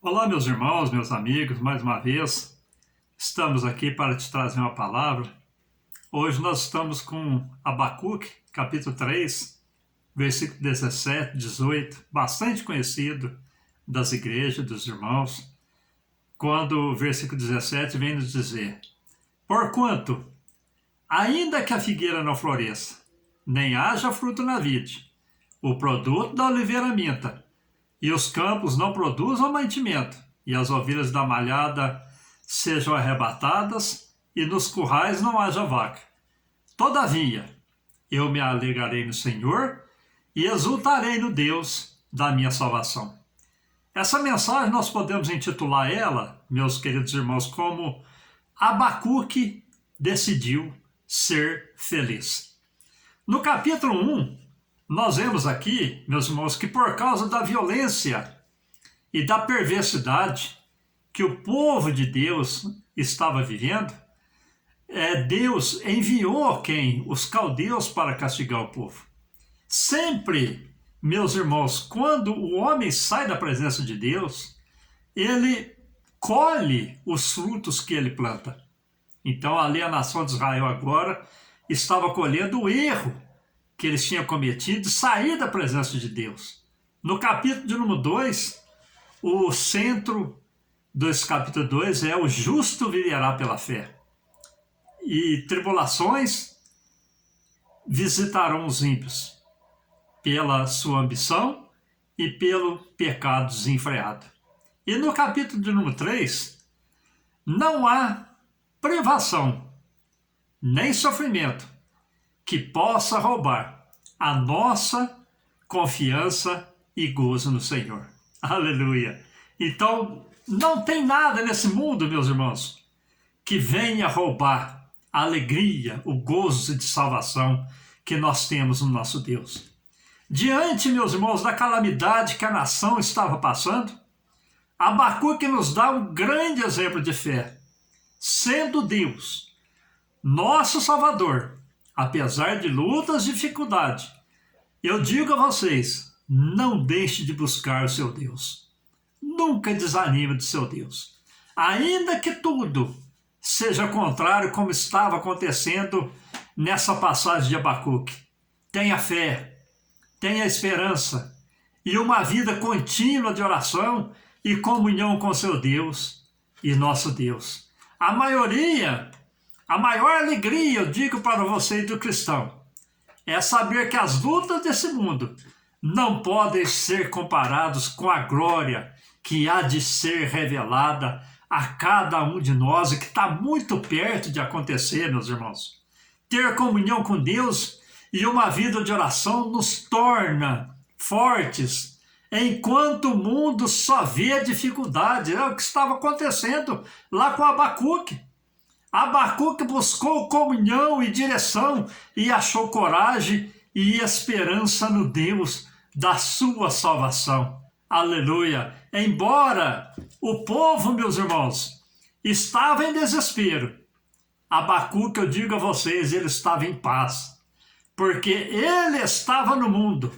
Olá, meus irmãos, meus amigos, mais uma vez estamos aqui para te trazer uma palavra. Hoje nós estamos com Abacuque, capítulo 3, versículo 17, 18, bastante conhecido das igrejas, dos irmãos, quando o versículo 17 vem nos dizer: Porquanto, ainda que a figueira não floresça, nem haja fruto na vide, o produto da oliveira minta, e os campos não produzam mantimento, e as ovelhas da malhada sejam arrebatadas, e nos currais não haja vaca. Todavia, eu me alegrarei no Senhor, e exultarei no Deus da minha salvação. Essa mensagem nós podemos intitular ela, meus queridos irmãos, como Abacuque decidiu ser feliz. No capítulo 1, nós vemos aqui, meus irmãos, que por causa da violência e da perversidade que o povo de Deus estava vivendo, Deus enviou quem? Os caldeus para castigar o povo. Sempre, meus irmãos, quando o homem sai da presença de Deus, ele colhe os frutos que ele planta. Então, ali a nação de Israel agora estava colhendo o erro que eles tinham cometido de sair da presença de Deus. No capítulo de número 2, o centro desse capítulo 2 é: o justo viverá pela fé. E tribulações visitarão os ímpios pela sua ambição e pelo pecado desenfreado. E no capítulo de número 3, não há privação, nem sofrimento que possa roubar a nossa confiança e gozo no Senhor. Aleluia! Então, não tem nada nesse mundo, meus irmãos, que venha roubar a alegria, o gozo de salvação que nós temos no nosso Deus. Diante, meus irmãos, da calamidade que a nação estava passando, Abacuque nos dá um grande exemplo de fé. Sendo Deus nosso Salvador, apesar de lutas e dificuldades, eu digo a vocês, não deixe de buscar o seu Deus. Nunca desanime do seu Deus. Ainda que tudo seja contrário, como estava acontecendo nessa passagem de Abacuque, tenha fé, tenha esperança e uma vida contínua de oração e comunhão com seu Deus e nosso Deus. A maior alegria, eu digo para vocês do cristão, é saber que as lutas desse mundo não podem ser comparados com a glória que há de ser revelada a cada um de nós e que está muito perto de acontecer, meus irmãos. Ter comunhão com Deus e uma vida de oração nos torna fortes, enquanto o mundo só vê a dificuldade. É o que estava acontecendo lá com Abacuque. Abacuque buscou comunhão e direção e achou coragem e esperança no Deus da sua salvação. Aleluia! Embora o povo, meus irmãos, estava em desespero, Abacuque, eu digo a vocês, ele estava em paz, porque ele estava no mundo,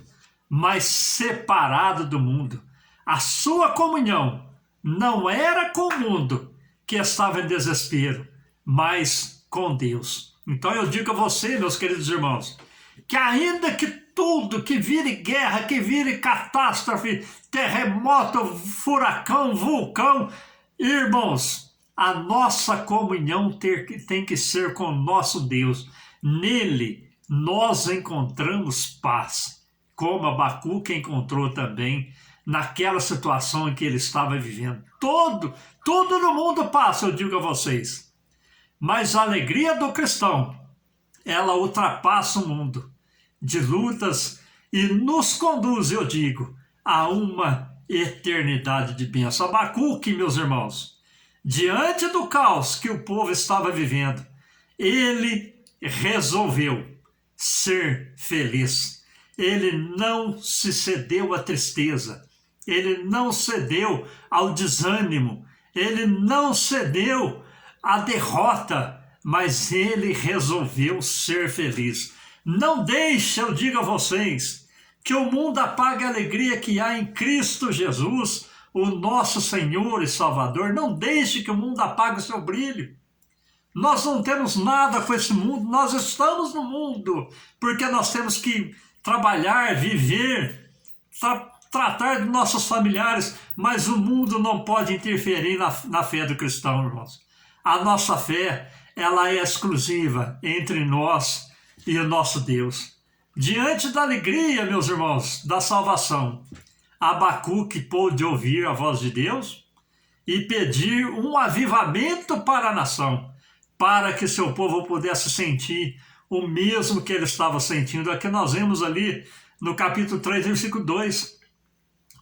mas separado do mundo. A sua comunhão não era com o mundo que estava em desespero, mas com Deus. Então eu digo a você, meus queridos irmãos, que ainda que tudo, que vire guerra, que vire catástrofe, terremoto, furacão, vulcão, irmãos, a nossa comunhão tem que ser com o nosso Deus. Nele nós encontramos paz, como Abacuque encontrou também naquela situação em que ele estava vivendo. Tudo no mundo passa, eu digo a vocês. Mas a alegria do cristão, ela ultrapassa o mundo de lutas e nos conduz, eu digo, a uma eternidade de bênção. Abacuque, meus irmãos, diante do caos que o povo estava vivendo, ele resolveu ser feliz. Ele não se cedeu à tristeza, ele não cedeu ao desânimo, ele não cedeu à derrota, mas ele resolveu ser feliz. Não deixe, eu digo a vocês, que o mundo apague a alegria que há em Cristo Jesus, o nosso Senhor e Salvador. Não deixe que o mundo apague o seu brilho. Nós não temos nada com esse mundo, nós estamos no mundo, porque nós temos que trabalhar, viver, tratar de nossos familiares, mas o mundo não pode interferir na fé do cristão, irmãos. A nossa fé, ela é exclusiva entre nós e o nosso Deus. Diante da alegria, meus irmãos, da salvação, Abacuque pôde ouvir a voz de Deus e pedir um avivamento para a nação, para que seu povo pudesse sentir o mesmo que ele estava sentindo. Aqui nós vemos ali no capítulo 3, versículo 2.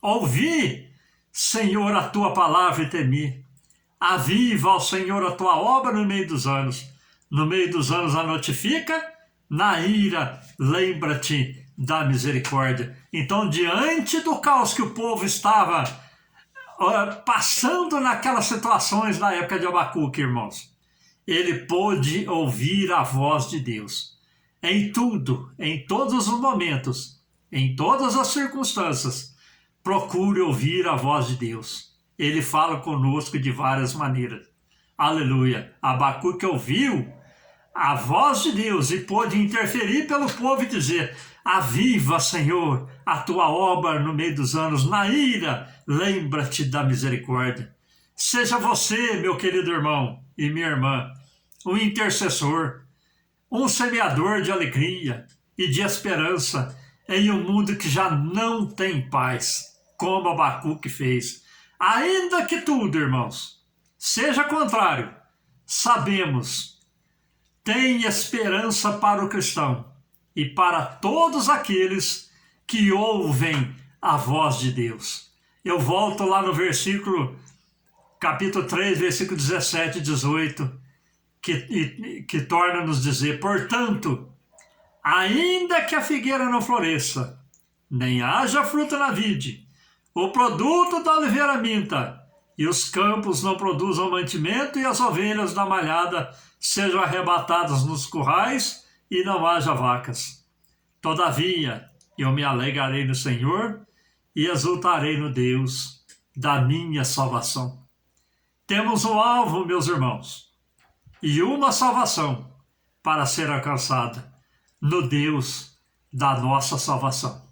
Ouvi, Senhor, a tua palavra e temi. Aviva, ó Senhor, a tua obra no meio dos anos. No meio dos anos a notifica, na ira lembra-te da misericórdia. Então, diante do caos que o povo estava passando naquelas situações na época de Abacuque, irmãos, ele pôde ouvir a voz de Deus. Em tudo, em todos os momentos, em todas as circunstâncias, procure ouvir a voz de Deus. Ele fala conosco de várias maneiras. Aleluia. Abacuque ouviu a voz de Deus e pôde interferir pelo povo e dizer: aviva, Senhor, a tua obra no meio dos anos, na ira, lembra-te da misericórdia. Seja você, meu querido irmão e minha irmã, um intercessor, um semeador de alegria e de esperança em um mundo que já não tem paz, como Abacuque fez. Ainda que tudo, irmãos, seja contrário, sabemos, tem esperança para o cristão e para todos aqueles que ouvem a voz de Deus. Eu volto lá no capítulo 3, versículo 17 e 18, que torna-nos dizer: portanto, ainda que a figueira não floresça, nem haja fruto na vide, o produto da oliveira minta, e os campos não produzam mantimento, e as ovelhas da malhada sejam arrebatadas nos currais, e não haja vacas. Todavia, eu me alegrarei no Senhor, e exultarei no Deus da minha salvação. Temos um alvo, meus irmãos, e uma salvação para ser alcançada no Deus da nossa salvação.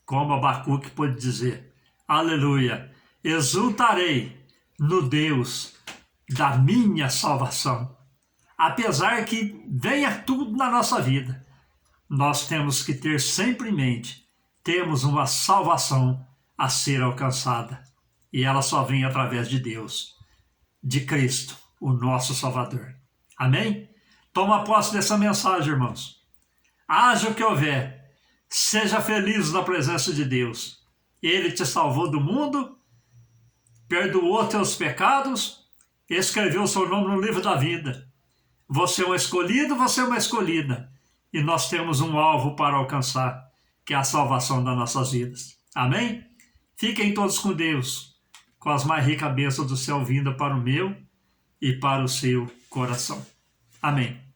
Como Abacuque pôde dizer: aleluia, exultarei no Deus da minha salvação. Apesar que venha tudo na nossa vida, nós temos que ter sempre em mente, temos uma salvação a ser alcançada. E ela só vem através de Deus, de Cristo, o nosso Salvador. Amém? Toma posse dessa mensagem, irmãos. Haja o que houver, seja feliz na presença de Deus. Ele te salvou do mundo, perdoou teus pecados, escreveu seu nome no livro da vida. Você é um escolhido, você é uma escolhida. E nós temos um alvo para alcançar, que é a salvação das nossas vidas. Amém? Fiquem todos com Deus, com as mais ricas bênçãos do céu vinda para o meu e para o seu coração. Amém.